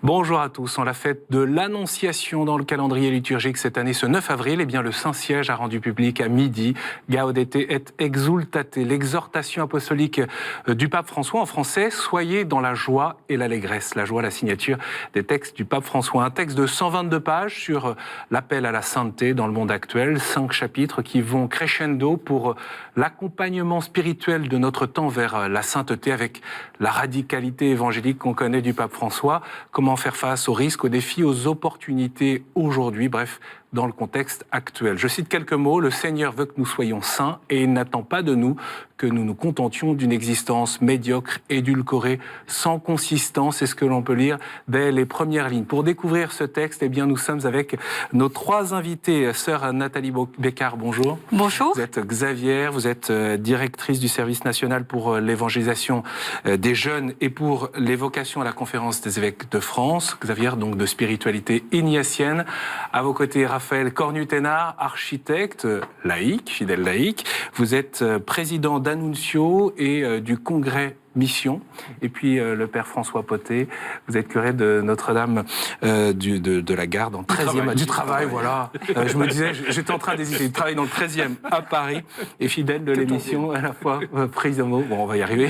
Bonjour à tous. En la fête de l'Annonciation dans le calendrier liturgique cette année, ce 9 avril, le Saint-Siège a rendu public à midi Gaudete et Exultate, l'exhortation apostolique du pape François en français. Soyez dans la joie et l'allégresse. La joie, la signature des textes du pape François. Un texte de 122 pages sur l'appel à la sainteté dans le monde actuel. 5 chapitres qui vont crescendo pour l'accompagnement spirituel de notre temps vers la sainteté avec la radicalité évangélique qu'on connaît du pape François. Comment faire face aux risques, aux défis, aux opportunités aujourd'hui, bref, dans le contexte actuel. Je cite quelques mots. Le Seigneur veut que nous soyons saints et il n'attend pas de nous que nous nous contentions d'une existence médiocre, édulcorée, sans consistance. C'est ce que l'on peut lire dès les premières lignes. Pour découvrir ce texte, nous sommes avec nos 3 invités. Sœur Nathalie Bécard, bonjour. Bonjour. Vous êtes Xavier, vous êtes directrice du service national pour l'évangélisation des jeunes et pour les vocations à la conférence des évêques de France. Xavier, donc de spiritualité ignatienne. À vos côtés, Raphaël Cornu-Ténart, architecte, laïque, fidèle laïque. Vous êtes président d'Annuncio et du congrès Mission. Et puis le père François Potet, vous êtes curé de Notre-Dame de la Garde, en 13e, du travail, voilà. Je me disais, j'étais en train d'hésiter. Il travaille dans le 13e à Paris et fidèle de l'émission, à la fois prise de mots. Bon, on va y arriver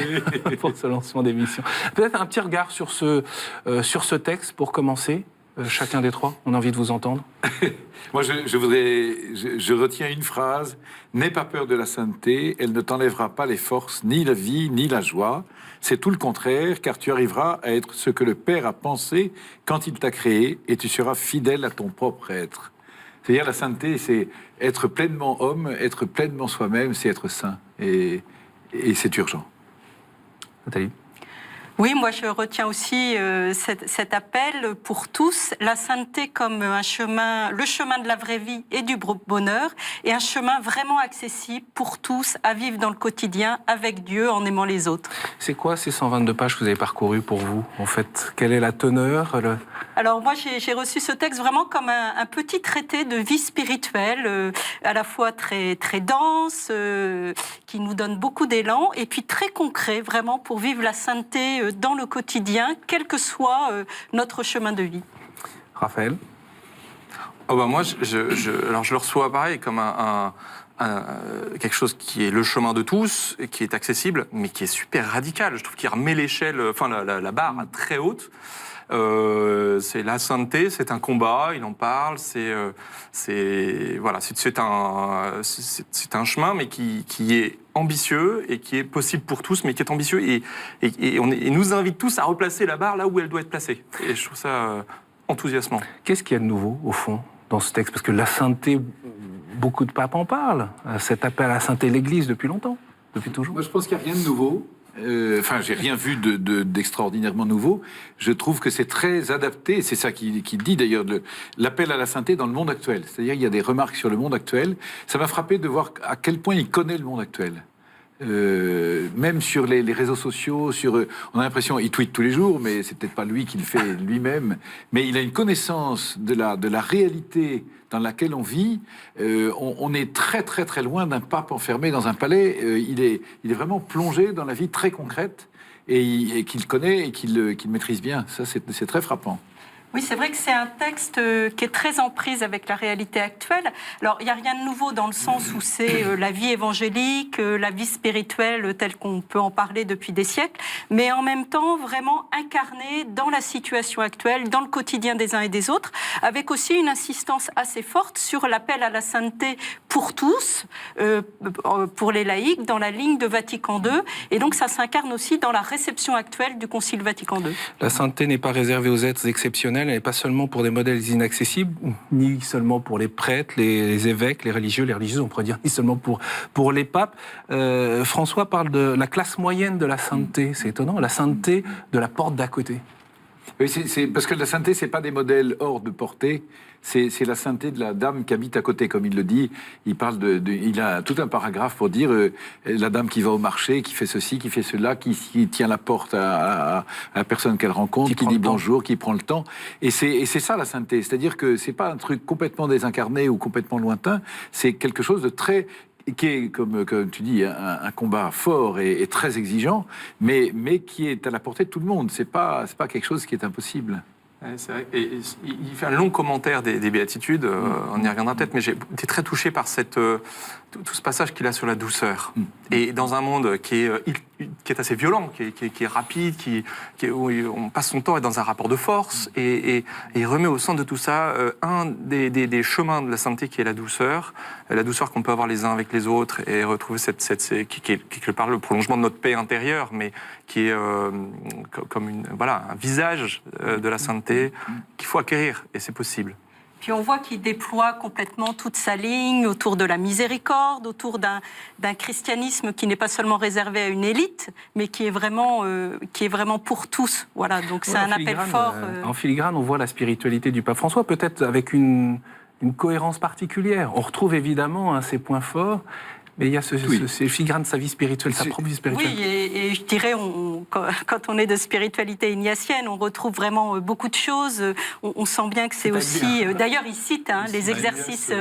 pour ce lancement d'émission. Peut-être un petit regard sur ce texte pour commencer. Chacun des 3, on a envie de vous entendre. Moi, je retiens une phrase. N'aie pas peur de la sainteté, elle ne t'enlèvera pas les forces, ni la vie, ni la joie. C'est tout le contraire, car tu arriveras à être ce que le Père a pensé quand il t'a créé, et tu seras fidèle à ton propre être. C'est-à-dire, la sainteté, c'est être pleinement homme, être pleinement soi-même, c'est être saint. Et c'est urgent. Nathalie ? Oui, moi je retiens aussi cet appel pour tous, la sainteté comme un chemin, le chemin de la vraie vie et du bonheur, et un chemin vraiment accessible pour tous à vivre dans le quotidien avec Dieu en aimant les autres. C'est quoi ces 122 pages que vous avez parcourues pour vous, en fait? Quelle est la teneur Alors moi j'ai reçu ce texte vraiment comme un petit traité de vie spirituelle, à la fois très, très dense, qui nous donne beaucoup d'élan, et puis très concret vraiment pour vivre la sainteté dans le quotidien, quel que soit notre chemin de vie. Raphaël ? Moi, je le reçois pareil comme quelque chose qui est le chemin de tous, et qui est accessible, mais qui est super radical. Je trouve qu'il remet l'échelle, la barre très haute. C'est la sainteté, c'est un combat, il en parle, c'est un chemin, mais qui est ambitieux et qui est possible pour tous, mais qui est ambitieux et nous invite tous à replacer la barre là où elle doit être placée. Et je trouve ça enthousiasmant. Qu'est-ce qu'il y a de nouveau, au fond, dans ce texte? Parce que la sainteté, beaucoup de papes en parlent. Cet appel à la sainteté, l'Église, depuis longtemps, depuis toujours. Moi, je pense qu'il n'y a rien de nouveau. J'ai rien vu d'extraordinairement nouveau. Je trouve que c'est très adapté, c'est ça qui dit d'ailleurs l'appel à la sainteté dans le monde actuel. C'est-à-dire il y a des remarques sur le monde actuel. Ça m'a frappé de voir à quel point il connaît le monde actuel. Même sur les réseaux sociaux, on a l'impression qu'il tweete tous les jours, mais c'est peut-être pas lui qui le fait lui-même. Mais il a une connaissance de la réalité dans laquelle on vit. On est très très très loin d'un pape enfermé dans un palais. Il est vraiment plongé dans la vie très concrète et qu'il connaît et qu'il maîtrise bien. Ça, c'est très frappant. Oui, c'est vrai que c'est un texte qui est très en prise avec la réalité actuelle. Alors, il n'y a rien de nouveau dans le sens où c'est la vie évangélique, la vie spirituelle telle qu'on peut en parler depuis des siècles, mais en même temps vraiment incarné dans la situation actuelle, dans le quotidien des uns et des autres, avec aussi une insistance assez forte sur l'appel à la sainteté pour tous, pour les laïcs, dans la ligne de Vatican II, et donc ça s'incarne aussi dans la réception actuelle du Concile Vatican II. La sainteté n'est pas réservée aux êtres exceptionnels. Elle n'est pas seulement pour des modèles inaccessibles, ni seulement pour les prêtres, les évêques, les religieuses, on pourrait dire, ni seulement pour les papes. François parle de la classe moyenne de la sainteté. C'est étonnant, la sainteté de la porte d'à côté. Oui, c'est parce que la sainteté, c'est pas des modèles hors de portée. C'est la sainteté de la dame qui habite à côté, comme il le dit. Il parle il a tout un paragraphe pour dire la dame qui va au marché, qui fait ceci, qui fait cela, qui tient la porte à la personne qu'elle rencontre, qui dit bonjour, qui prend le temps. Et c'est ça la sainteté. C'est-à-dire que c'est pas un truc complètement désincarné ou complètement lointain. C'est quelque chose de très qui est, comme tu dis, un combat fort et très exigeant, mais qui est à la portée de tout le monde. C'est pas quelque chose qui est impossible. Ouais, c'est vrai. Et il fait un long commentaire des béatitudes, on y reviendra peut-être, mais j'ai été très touché par tout ce passage qu'il a sur la douceur. Et dans un monde qui est assez violent, qui est rapide, où on passe son temps à être dans un rapport de force, et il remet au centre de tout ça un des chemins de la sainteté qui est la douceur qu'on peut avoir les uns avec les autres, et retrouver qui est quelque part le prolongement de notre paix intérieure, mais qui est comme un visage de la sainteté qu'il faut acquérir, et c'est possible. Puis on voit qu'il déploie complètement toute sa ligne autour de la miséricorde, autour d'un christianisme qui n'est pas seulement réservé à une élite, mais qui est vraiment pour tous. Voilà, donc c'est un appel fort. En filigrane, on voit la spiritualité du pape François, peut-être avec une cohérence particulière. On retrouve évidemment ses points forts, mais il y a ce filigrane de sa vie spirituelle, sa propre vie spirituelle. Oui, et je dirais, quand on est de spiritualité ignatienne, on retrouve vraiment beaucoup de choses. On sent bien que c'est aussi... D'ailleurs, il cite les exercices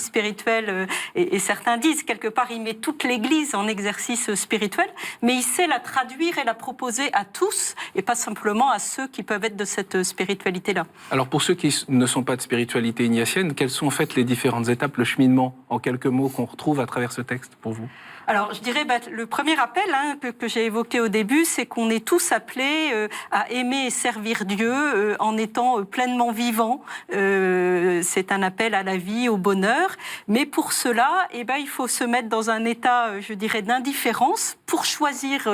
spirituels, et certains disent, quelque part, il met toute l'Église en exercice spirituel, mais il sait la traduire et la proposer à tous, et pas simplement à ceux qui peuvent être de cette spiritualité-là. Alors, pour ceux qui ne sont pas de spiritualité ignatienne, quelles sont en fait les différentes étapes, le cheminement, en quelques mots, qu'on retrouve à travers ce texte pour vous? Alors, je dirais, le premier appel que j'ai évoqué au début, c'est qu'on est tous appelés à aimer et servir Dieu en étant pleinement vivants. C'est un appel à la vie, au bonheur. Mais pour cela, il faut se mettre dans un état, je dirais, d'indifférence pour choisir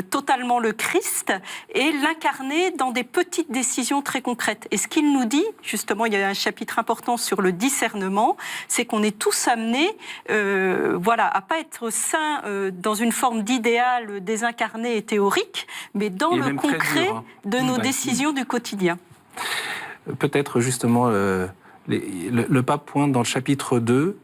totalement le Christ et l'incarner dans des petites décisions très concrètes. Et ce qu'il nous dit, justement, il y a un chapitre important sur le discernement, c'est qu'on est tous amenés à pas être saints dans une forme d'idéal désincarné et théorique, mais dans le concret de nos décisions du quotidien. Peut-être justement, le pape pointe dans le chapitre 2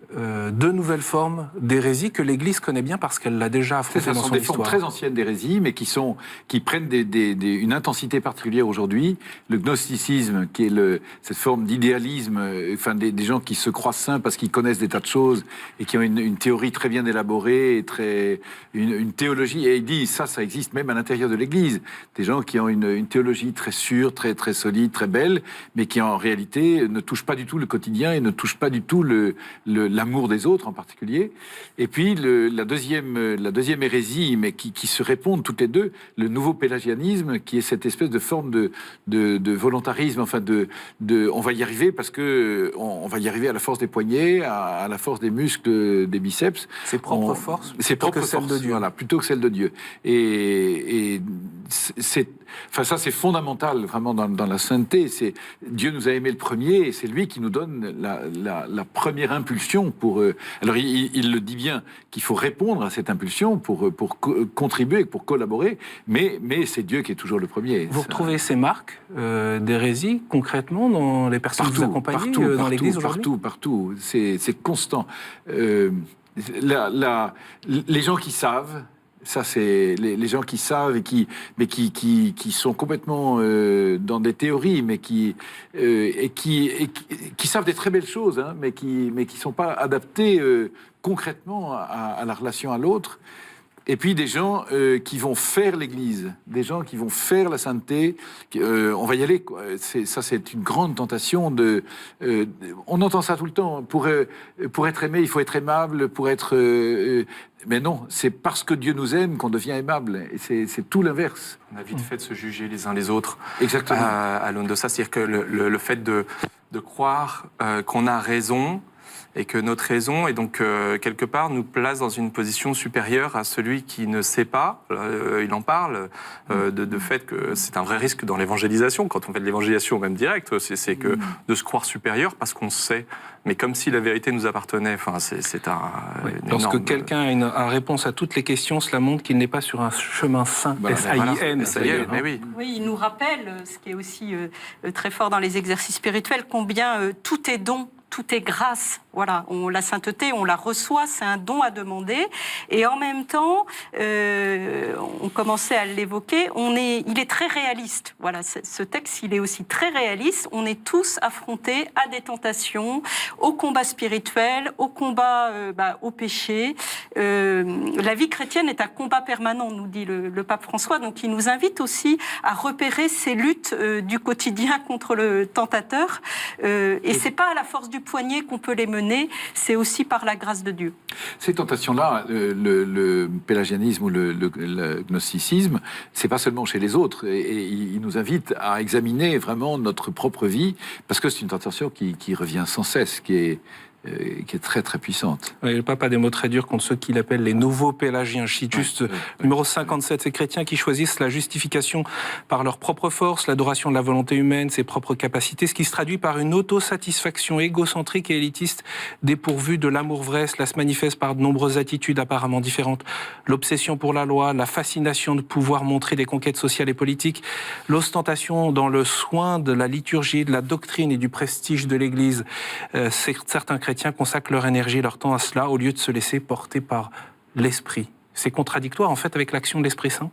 deux nouvelles formes d'hérésie que l'Église connaît bien parce qu'elle l'a déjà affrontée dans son histoire. Ce sont des formes très anciennes d'hérésie, mais qui prennent une intensité particulière aujourd'hui. Le gnosticisme, qui est cette forme d'idéalisme, des gens qui se croient saints parce qu'ils connaissent des tas de choses et qui ont une théorie très bien élaborée, et une théologie. Et il dit, ça existe même à l'intérieur de l'Église. Des gens qui ont une théologie très sûre, très, très solide, très belle, mais qui en réalité ne touchent pas du tout le quotidien et ne touchent pas du tout l'amour des autres en particulier. Et puis la deuxième hérésie, mais qui se répondent toutes les deux, le nouveau pélagianisme, qui est cette espèce de forme de volontarisme, on va y arriver parce que on va y arriver à la force des poignets, à la force des muscles des biceps. Ses propres forces, plutôt que celle de Dieu. Voilà, plutôt que celle de Dieu. Et ça c'est fondamental vraiment dans la sainteté. C'est Dieu nous a aimés le premier, et c'est lui qui nous donne la première impulsion pour. Alors il le dit bien qu'il faut répondre à cette impulsion pour contribuer, pour collaborer, mais c'est Dieu qui est toujours le premier. Vous retrouvez ces marques d'hérésie concrètement dans les personnes que vous accompagnez dans l'Église aujourd'hui? Partout. C'est constant. Les gens qui savent. Ça, c'est les gens qui savent et qui sont complètement dans des théories, mais qui savent des très belles choses, mais qui sont pas adaptés concrètement à la relation à l'autre. Et puis des gens qui vont faire l'Église, des gens qui vont faire la sainteté. On va y aller. C'est une grande tentation. On entend ça tout le temps. Pour être aimé, il faut être aimable. Mais non, c'est parce que Dieu nous aime qu'on devient aimable. Et c'est tout l'inverse. On a vite fait de se juger les uns les autres. Exactement. À l'aune de ça, c'est-à-dire que le fait de croire qu'on a raison, et que notre raison, et donc quelque part, nous place dans une position supérieure à celui qui ne sait pas. Il en parle de fait que c'est un vrai risque dans l'évangélisation, quand on fait de l'évangélisation même directe, c'est que de se croire supérieur parce qu'on sait, mais comme si la vérité nous appartenait. Enfin, c'est Lorsque quelqu'un a une réponse à toutes les questions, cela montre qu'il n'est pas sur un chemin sain. S-A-I-N. Mais oui. Oui, il nous rappelle, ce qui est aussi très fort dans les exercices spirituels, combien tout est don tout est grâce. Voilà, la sainteté, on la reçoit, c'est un don à demander. Et en même temps, on commençait à l'évoquer, il est très réaliste. Voilà, ce texte, il est aussi très réaliste. On est tous affrontés à des tentations, au combat spirituel, au combat au péché. La vie chrétienne est un combat permanent, nous dit le pape François. Donc il nous invite aussi à repérer ces luttes du quotidien contre le tentateur. Et c'est pas à la force du poignet qu'on peut les mener, c'est aussi par la grâce de Dieu. Ces tentations-là, le pélagianisme ou le gnosticisme, c'est pas seulement chez les autres. Et il nous invite à examiner vraiment notre propre vie, parce que c'est une tentation qui revient sans cesse, qui est très très puissante. Oui, le pape a des mots très durs contre ceux qu'il appelle les nouveaux pélagiens. Je cite juste numéro 57, ces chrétiens qui choisissent la justification par leur propre force, l'adoration de la volonté humaine, ses propres capacités, ce qui se traduit par une autosatisfaction égocentrique et élitiste dépourvue de l'amour vrai. Cela se manifeste par de nombreuses attitudes apparemment différentes. L'obsession pour la loi, la fascination de pouvoir montrer des conquêtes sociales et politiques, l'ostentation dans le soin de la liturgie, de la doctrine et du prestige de l'Église. Certains chrétiens consacrent leur énergie, leur temps à cela, au lieu de se laisser porter par l'Esprit. C'est contradictoire, en fait, avec l'action de l'Esprit Saint ?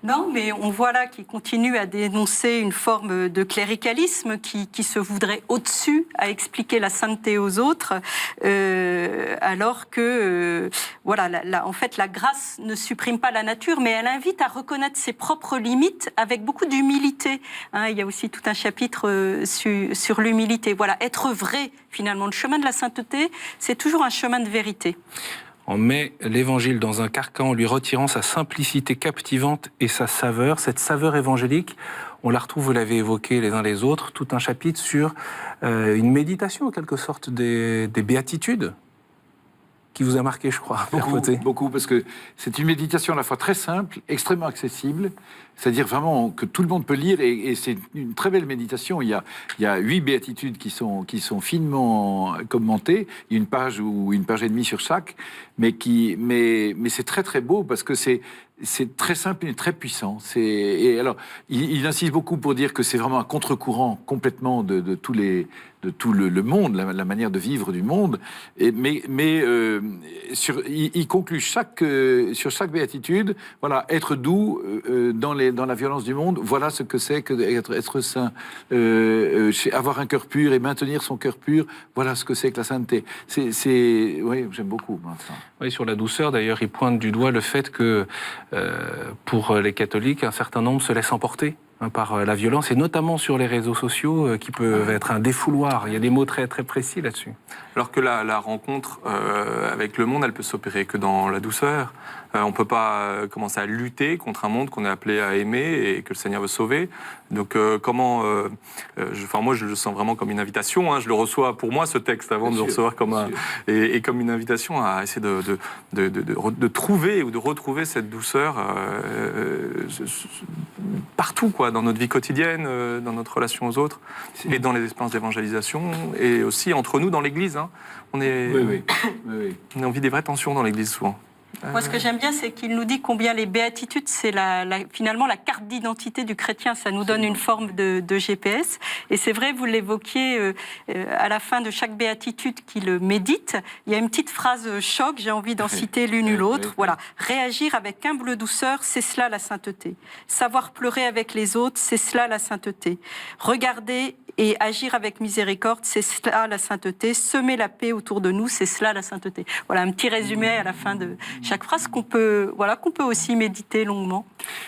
Non, mais on voit là qu'il continue à dénoncer une forme de cléricalisme qui se voudrait au-dessus, à expliquer la sainteté aux autres, alors que, en fait, la grâce ne supprime pas la nature, mais elle invite à reconnaître ses propres limites avec beaucoup d'humilité. Il y a aussi tout un chapitre sur l'humilité. Voilà, être vrai, finalement. Le chemin de la sainteté, c'est toujours un chemin de vérité. On met l'Évangile dans un carcan en lui retirant sa simplicité captivante et sa saveur. Cette saveur évangélique, on la retrouve, vous l'avez évoqué les uns les autres, tout un chapitre sur une méditation en quelque sorte des béatitudes qui vous a marqué, je crois. Beaucoup, parce que c'est une méditation à la fois très simple, extrêmement accessible, c'est-à-dire vraiment que tout le monde peut lire, et c'est une très belle méditation. Il y a 8 béatitudes qui sont finement commentées, il y a une page ou une page et demie sur chaque, mais c'est très très beau parce que c'est très simple et très puissant. Et alors, il insiste beaucoup pour dire que c'est vraiment un contre-courant complètement de tout le monde, la manière de vivre du monde. Mais il conclut sur chaque béatitude, voilà, être doux dans la violence du monde. Voilà ce que c'est que être saint, avoir un cœur pur et maintenir son cœur pur. Voilà ce que c'est que la sainteté. Oui, j'aime beaucoup. Moi, ça. Oui, sur la douceur, d'ailleurs, il pointe du doigt le fait que pour les catholiques, un certain nombre se laissent emporter par la violence, et notamment sur les réseaux sociaux, qui peuvent être un défouloir. Il y a des mots très, très précis là-dessus. Alors que la rencontre avec le monde, elle peut s'opérer que dans la douceur. On ne peut pas commencer à lutter contre un monde qu'on est appelé à aimer et que le Seigneur veut sauver. Donc moi, je le sens vraiment comme une invitation. Je le reçois pour moi, ce texte, avant de le recevoir comme comme une invitation à essayer de trouver ou de retrouver cette douceur partout, quoi, dans notre vie quotidienne, dans notre relation aux autres, et dans les expériences d'évangélisation, et aussi entre nous dans l'Église. On vit des vraies tensions dans l'Église souvent. Moi, ce que j'aime bien, c'est qu'il nous dit combien les béatitudes, c'est finalement la carte d'identité du chrétien. Ça nous donne une forme de GPS. Et c'est vrai, vous l'évoquiez à la fin de chaque béatitude qu'il médite. Il y a une petite phrase choc, j'ai envie d'en citer l'une ou l'autre. Voilà. Réagir avec humble douceur, c'est cela la sainteté. Savoir pleurer avec les autres, c'est cela la sainteté. Regarder et agir avec miséricorde, c'est cela la sainteté. Semer la paix autour de nous, c'est cela la sainteté. Voilà un petit résumé à la fin de chaque phrase qu'on peut aussi méditer longuement.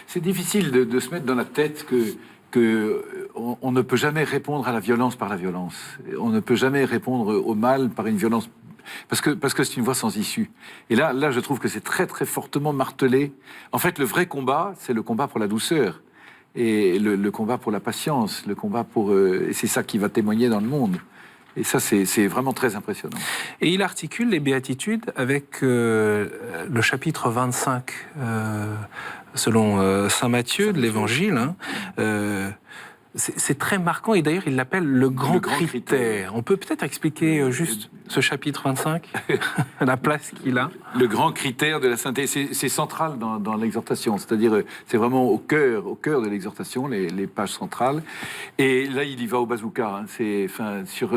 C'est difficile de se mettre dans la tête qu'on ne peut jamais répondre à la violence par la violence. On ne peut jamais répondre au mal par une violence, parce que c'est une voie sans issue. Et là, je trouve que c'est très très fortement martelé. En fait, le vrai combat, c'est le combat pour la douceur. Et le combat pour la patience, le combat et c'est ça qui va témoigner dans le monde. Et ça, c'est vraiment très impressionnant. Et il articule les béatitudes avec le chapitre 25, selon saint Matthieu de l'Évangile. C'est très marquant, et d'ailleurs il l'appelle le grand critère. On peut peut-être expliquer juste ce chapitre 25, la place qu'il a. Le grand critère de la sainteté, c'est central dans l'exhortation, c'est-à-dire c'est vraiment au cœur de l'exhortation, les pages centrales. Et là, il y va au bazooka. Sur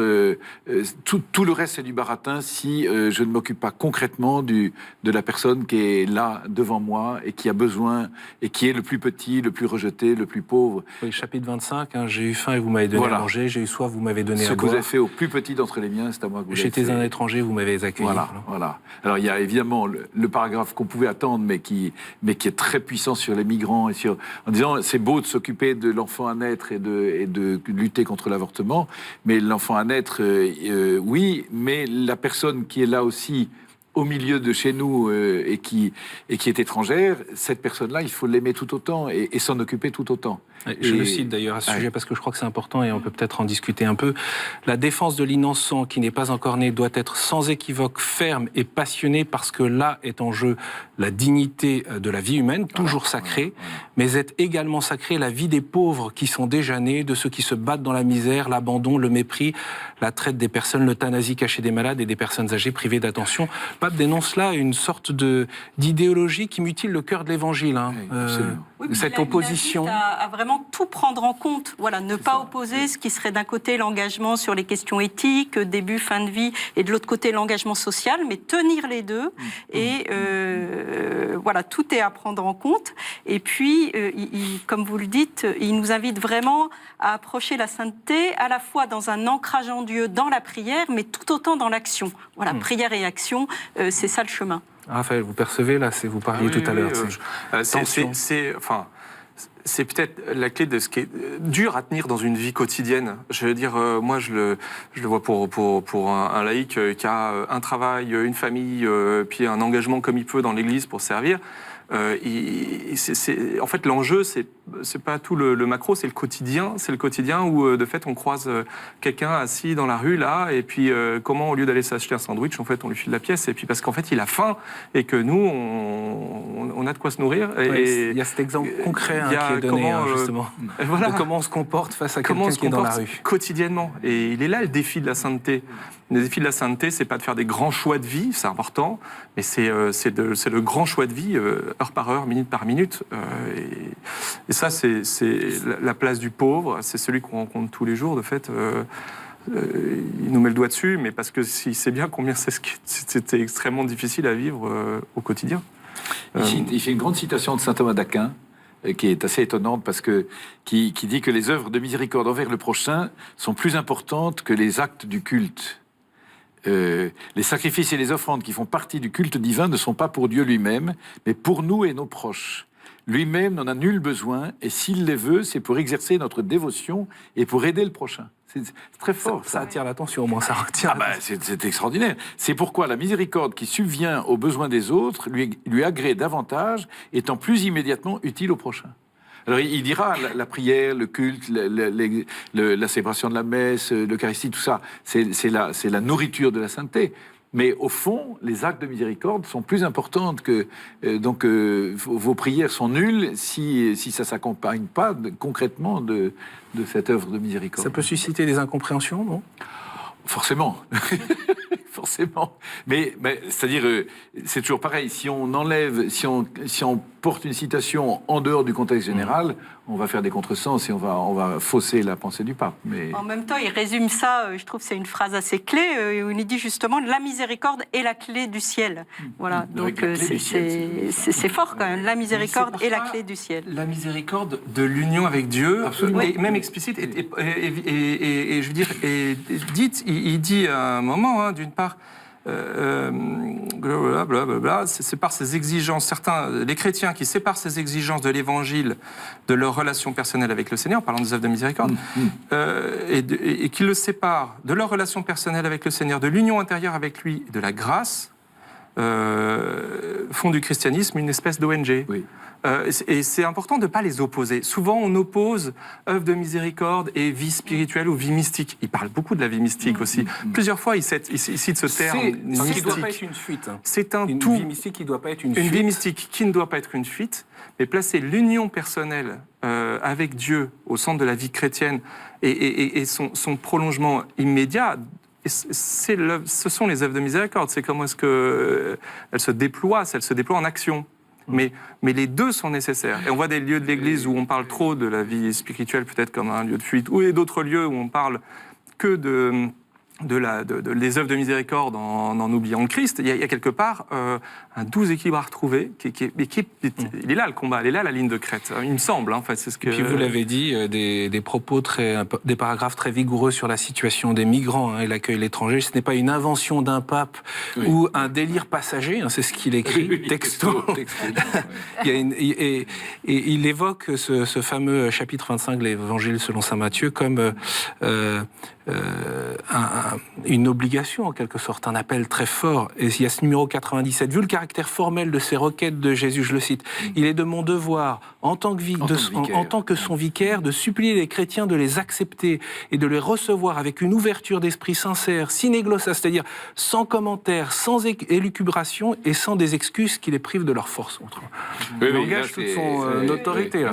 tout le reste, c'est du baratin si je ne m'occupe pas concrètement de la personne qui est là devant moi et qui a besoin et qui est le plus petit, le plus rejeté, le plus pauvre. Oui, chapitre 25, hein, j'ai eu faim et vous m'avez donné à manger, j'ai eu soif, vous m'avez donné à boire. Ce que vous avez fait au plus petit d'entre les miens, c'est à moi que vous l'avez fait. J'étais un étranger, vous m'avez accueilli. Voilà. Alors il y a évidemment le paragraphe qu'on pouvait attendre, mais qui est très puissant sur les migrants en disant c'est beau de s'occuper de l'enfant à naître et de lutter contre l'avortement, mais l'enfant à naître, oui, mais la personne qui est là aussi au milieu de chez nous et qui est étrangère, cette personne-là, il faut l'aimer tout autant et s'en occuper tout autant. Je le cite d'ailleurs à ce sujet parce que je crois que c'est important et on peut peut-être en discuter un peu. La défense de l'innocent qui n'est pas encore né doit être sans équivoque ferme et passionnée parce que là est en jeu la dignité de la vie humaine, toujours sacrée, mais est également sacrée la vie des pauvres qui sont déjà nés, de ceux qui se battent dans la misère, l'abandon, le mépris, la traite des personnes, l'euthanasie cachée des malades et des personnes âgées privées d'attention. Pape dénonce là une sorte d'idéologie qui mutile le cœur de l'Évangile. Hein. Cette opposition... à vraiment tout prendre en compte. Voilà, ne pas opposer ce qui serait d'un côté l'engagement sur les questions éthiques, début, fin de vie, et de l'autre côté l'engagement social, mais tenir les deux. Et voilà, tout est à prendre en compte. Et puis, comme vous le dites, il nous invite vraiment à approcher la sainteté à la fois dans un ancrage en Dieu, dans la prière, mais tout autant dans l'action. Voilà, prière et action, c'est ça le chemin. Raphaël, vous percevez là, vous parliez tout à l'heure. C'est peut-être la clé de ce qui est dur à tenir dans une vie quotidienne. Je veux dire, moi, je le vois pour un laïc qui a un travail, une famille, puis un engagement comme il peut dans l'Église pour servir. En fait, l'enjeu, c'est pas tout le macro, c'est le quotidien. C'est le quotidien où, de fait, on croise quelqu'un assis dans la rue, là, et puis comment, au lieu d'aller s'acheter un sandwich, en fait, on lui file la pièce, et puis parce qu'en fait, il a faim, et que nous, on a de quoi se nourrir. Et il y a cet exemple concret qui est donné, justement, de comment on se comporte face à quelqu'un qui est dans la rue. Quotidiennement. Et il est là, le défi de la sainteté. Le défi de la sainteté, c'est pas de faire des grands choix de vie, c'est important, mais c'est le grand choix de vie, heure par heure, minute par minute. Et ça, c'est la place du pauvre, c'est celui qu'on rencontre tous les jours, de fait. Il nous met le doigt dessus, mais parce que s'il sait bien combien c'était extrêmement difficile à vivre au quotidien. Il fait une grande citation de saint Thomas d'Aquin, qui est assez étonnante parce que qui dit que les œuvres de miséricorde envers le prochain sont plus importantes que les actes du culte. Les sacrifices et les offrandes qui font partie du culte divin ne sont pas pour Dieu lui-même, mais pour nous et nos proches. Lui-même n'en a nul besoin, et s'il les veut, c'est pour exercer notre dévotion et pour aider le prochain. C'est très fort. Ça attire l'attention, au moins ça retient. C'est extraordinaire. C'est pourquoi la miséricorde qui subvient aux besoins des autres lui agrée davantage, étant plus immédiatement utile au prochain. Alors il dira la prière, le culte, la célébration de la messe, l'Eucharistie, tout ça, c'est la nourriture de la sainteté. Mais au fond, les actes de miséricorde sont plus importants que... donc vos prières sont nulles si ça ne s'accompagne pas concrètement de cette œuvre de miséricorde. Ça peut susciter des incompréhensions, non ? Forcément. Forcément. Mais c'est-à-dire, c'est toujours pareil. Si on enlève, si on porte une citation en dehors du contexte général, on va faire des contresens et on va fausser la pensée du pape. Mais... En même temps, il résume ça, je trouve que c'est une phrase assez clé, où il dit justement « la miséricorde est la clé du ciel ». Voilà, donc c'est fort quand même, la miséricorde est la clé du ciel. La miséricorde de l'union avec Dieu, et même explicite, et je veux dire, dite, il dit à un moment, d'une part, c'est par ces exigences, les chrétiens qui séparent ces exigences de l'évangile de leur relation personnelle avec le Seigneur, en parlant des œuvres de miséricorde, et qui le séparent de leur relation personnelle avec le Seigneur, de l'union intérieure avec lui, de la grâce, font du christianisme une espèce d'ONG. Oui. Et c'est important de ne pas les opposer. Souvent, on oppose œuvre de miséricorde et vie spirituelle ou vie mystique. Il parle beaucoup de la vie mystique aussi. Plusieurs fois, il cite ce terme mystique. Qui ne doit pas être une fuite. C'est un une tout. Une vie mystique qui ne doit pas être une fuite. Une vie mystique qui ne doit pas être une fuite, mais placer l'union personnelle avec Dieu au centre de la vie chrétienne et son prolongement immédiat Et ce sont les œuvres de miséricorde. C'est comment est-ce qu'elles se déploient en action. Mais les deux sont nécessaires. Et on voit des lieux de l'Église où on parle trop de la vie spirituelle, peut-être comme un lieu de fuite, ou d'autres lieux où on parle que des œuvres de miséricorde en oubliant le Christ. Il y a quelque part un doux équilibre à retrouver. Il est là le combat, il est là la ligne de crête. Il me semble, en fait, c'est ce que. Et puis vous l'avez dit, des propos des paragraphes très vigoureux sur la situation des migrants et l'accueil de l'étranger. Ce n'est pas une invention d'un pape ou un délire passager. C'est ce qu'il écrit texto. Et il évoque ce fameux chapitre 25 de l'Évangile selon saint Matthieu comme une obligation en quelque sorte, un appel très fort. Et il y a ce numéro 97. Vu le caractère formel de ces requêtes de Jésus, je le cite, il est de mon devoir, en tant que son vicaire, de supplier les chrétiens de les accepter et de les recevoir avec une ouverture d'esprit sincère, sine glossa, c'est-à-dire sans commentaire, sans élucubration et sans des excuses qui les privent de leur force. Il engage toute son autorité.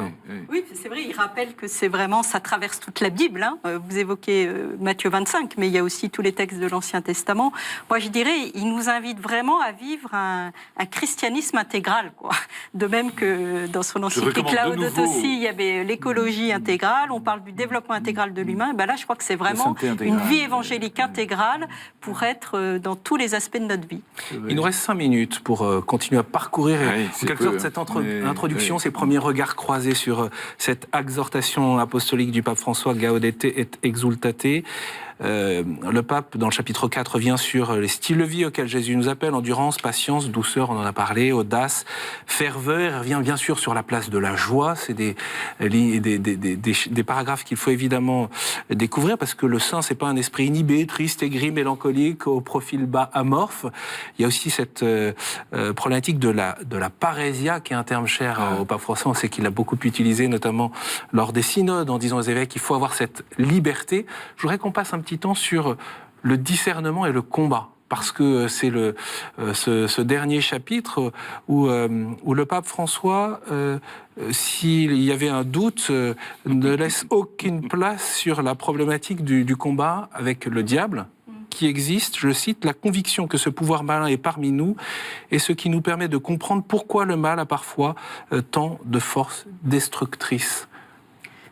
Oui, c'est vrai, il rappelle que c'est vraiment, ça traverse toute la Bible. Vous évoquez Matthieu 25, mais il y a aussi tous les textes de l'Ancien Testament. Moi, je dirais, il nous invite vraiment à vivre un christianisme intégral, quoi. De même que dans son encyclique Laudato Si, il y avait l'écologie intégrale, on parle du développement intégral de l'humain. Ben là, je crois que c'est vraiment une vie évangélique intégrale pour être dans tous les aspects de notre vie. Il nous reste 5 minutes pour continuer à parcourir en quelque sorte cette introduction, ces premiers regards croisés sur cette exhortation apostolique du pape François, Gaudete et Exultate. Le pape, dans le chapitre 4, revient sur les styles de vie auxquels Jésus nous appelle: endurance, patience, douceur, on en a parlé, audace, ferveur. Il revient bien sûr sur la place de la joie. C'est des paragraphes qu'il faut évidemment découvrir, parce que le saint, c'est pas un esprit inhibé, triste, aigri, mélancolique, au profil bas, amorphe. Il y a aussi cette problématique de la parésia, qui est un terme cher au pape François. On sait qu'il l'a beaucoup utilisé, notamment lors des synodes, en disant aux évêques qu'il faut avoir cette liberté. Je voudrais qu'on passe un petit temps sur le discernement et le combat, parce que c'est ce dernier chapitre où le pape François, s'il y avait un doute, ne laisse aucune place sur la problématique du combat avec le diable, qui existe, je cite, la conviction que ce pouvoir malin est parmi nous et ce qui nous permet de comprendre pourquoi le mal a parfois tant de force destructrice.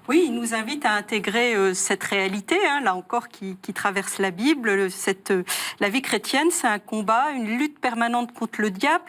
Oui, il nous invite à intégrer cette réalité, là encore, qui traverse la Bible. La vie chrétienne, c'est un combat, une lutte permanente contre le diable,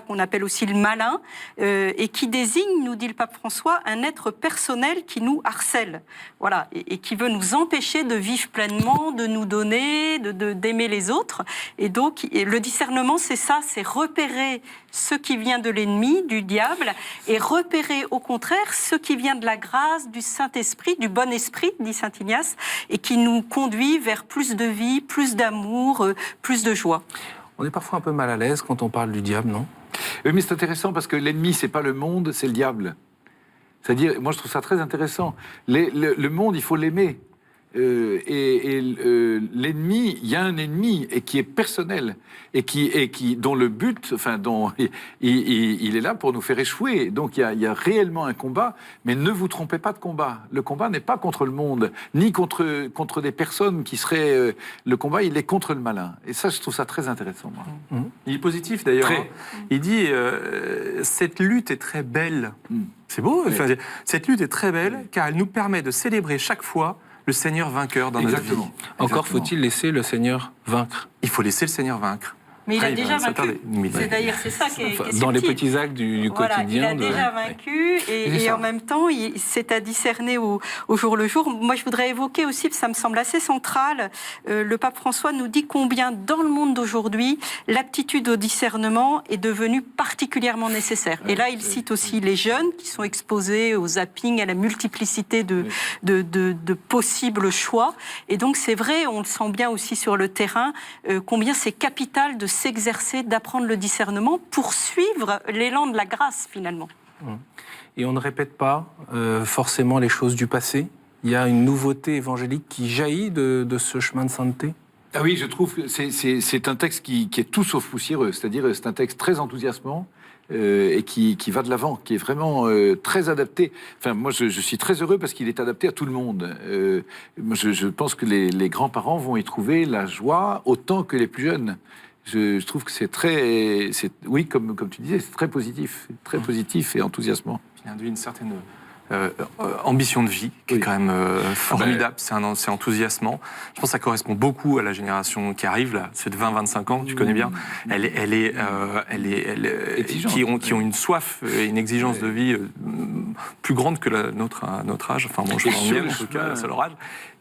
qu'on appelle aussi le malin, et qui désigne, nous dit le pape François, un être personnel qui nous harcèle, voilà, et qui veut nous empêcher de vivre pleinement, de nous donner, d'aimer les autres. Et donc, le discernement, c'est ça, c'est repérer ce qui vient de l'ennemi, du diable, et repérer au contraire ce qui vient de la grâce, du Saint-Esprit, du bon esprit, dit saint Ignace, et qui nous conduit vers plus de vie, plus d'amour, plus de joie. On est parfois un peu mal à l'aise quand on parle du diable, non ? Oui, mais c'est intéressant parce que l'ennemi, c'est pas le monde, c'est le diable. C'est-à-dire, moi je trouve ça très intéressant. Le monde, il faut l'aimer. L'ennemi, il y a un ennemi et qui est personnel et dont le but, il est là pour nous faire échouer. Donc il y a réellement un combat, mais ne vous trompez pas de combat. Le combat n'est pas contre le monde, ni contre des personnes qui seraient. Le combat, il est contre le malin. Et ça, je trouve ça très intéressant. Moi. Il est positif d'ailleurs. Il dit cette lutte est très belle. C'est beau. Oui. Cette lutte est très belle car elle nous permet de célébrer chaque fois le Seigneur vainqueur dans notre vie. Encore faut-il laisser le Seigneur vaincre. Il faut laisser le Seigneur vaincre. Mais il a déjà vaincu. C'est d'ailleurs c'est ça qui est subtil. Dans les petits actes du quotidien. Il a déjà vaincu et en même temps, c'est à discerner au jour le jour. Moi, je voudrais évoquer aussi, ça me semble assez central, le pape François nous dit combien dans le monde d'aujourd'hui, l'aptitude au discernement est devenue particulièrement nécessaire. Et là, il cite aussi les jeunes qui sont exposés au zapping, à la multiplicité de possibles choix. Et donc, c'est vrai, on le sent bien aussi sur le terrain, combien c'est capital de s'exercer, d'apprendre le discernement pour suivre l'élan de la grâce, finalement. Et on ne répète pas forcément les choses du passé. Il y a une nouveauté évangélique qui jaillit de ce chemin de sainteté. Ah oui, je trouve que c'est un texte qui est tout sauf poussiéreux. C'est-à-dire, c'est un texte très enthousiasmant, et qui va de l'avant, qui est vraiment très adapté. Enfin, moi, je suis très heureux parce qu'il est adapté à tout le monde. Moi, je pense que les grands-parents vont y trouver la joie autant que les plus jeunes. Je trouve que oui, comme tu disais, c'est très positif et enthousiasmant. Il induit une certaine ambition de vie qui est quand même formidable, c'est enthousiasmant. Je pense que ça correspond beaucoup à la génération qui arrive là, c'est de 20-25 ans, tu connais bien. Elle est qui ont une soif et une exigence de vie plus grande que notre à notre âge. Enfin bon, je pense bien en tout cas à leur âge.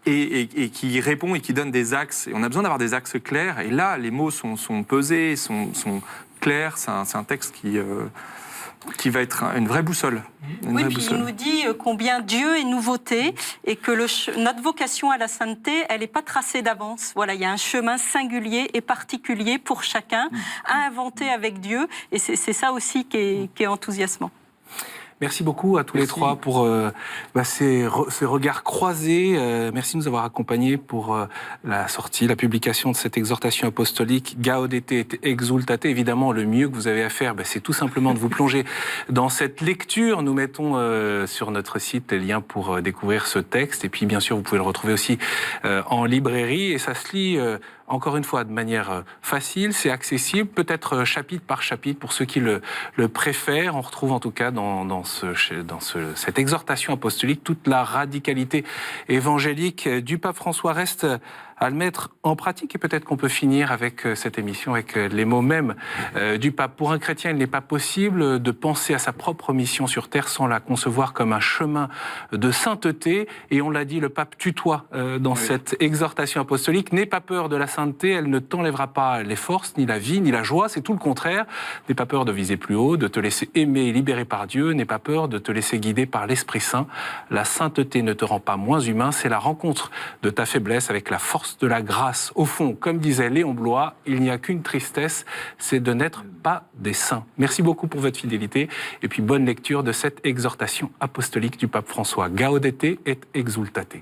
Et qui répond et qui donne des axes. Et on a besoin d'avoir des axes clairs. Et là, les mots sont pesés, sont clairs. C'est un texte qui va être une vraie boussole. Oui, puis il nous dit combien Dieu est nouveauté et que notre vocation à la sainteté, elle n'est pas tracée d'avance. Voilà, il y a un chemin singulier et particulier pour chacun à inventer avec Dieu. Et c'est ça aussi qui est enthousiasmant. Merci beaucoup à tous les trois pour ces regards croisés. Merci de nous avoir accompagnés pour la publication de cette exhortation apostolique Gaudete et Exultate. Évidemment, le mieux que vous avez à faire, c'est tout simplement de vous plonger dans cette lecture. Nous mettons sur notre site les liens pour découvrir ce texte. Et puis, bien sûr, vous pouvez le retrouver aussi en librairie. Et ça se lit... encore une fois, de manière facile, c'est accessible, peut-être chapitre par chapitre pour ceux qui le préfèrent. On retrouve en tout cas dans cette exhortation apostolique toute la radicalité évangélique du pape François. Reste à le mettre en pratique et peut-être qu'on peut finir avec cette émission avec les mots mêmes du pape. Pour un chrétien, il n'est pas possible de penser à sa propre mission sur terre sans la concevoir comme un chemin de sainteté. Et on l'a dit, le pape tutoie dans cette exhortation apostolique. N'aie pas peur de la sainteté, elle ne t'enlèvera pas les forces, ni la vie, ni la joie. C'est tout le contraire. N'aie pas peur de viser plus haut, de te laisser aimer et libérer par Dieu. N'aie pas peur de te laisser guider par l'Esprit Saint. La sainteté ne te rend pas moins humain, c'est la rencontre de ta faiblesse avec la force de la grâce. Au fond, comme disait Léon Bloy, il n'y a qu'une tristesse, c'est de n'être pas des saints. Merci beaucoup pour votre fidélité et puis bonne lecture de cette exhortation apostolique du pape François. Gaudete et Exultate.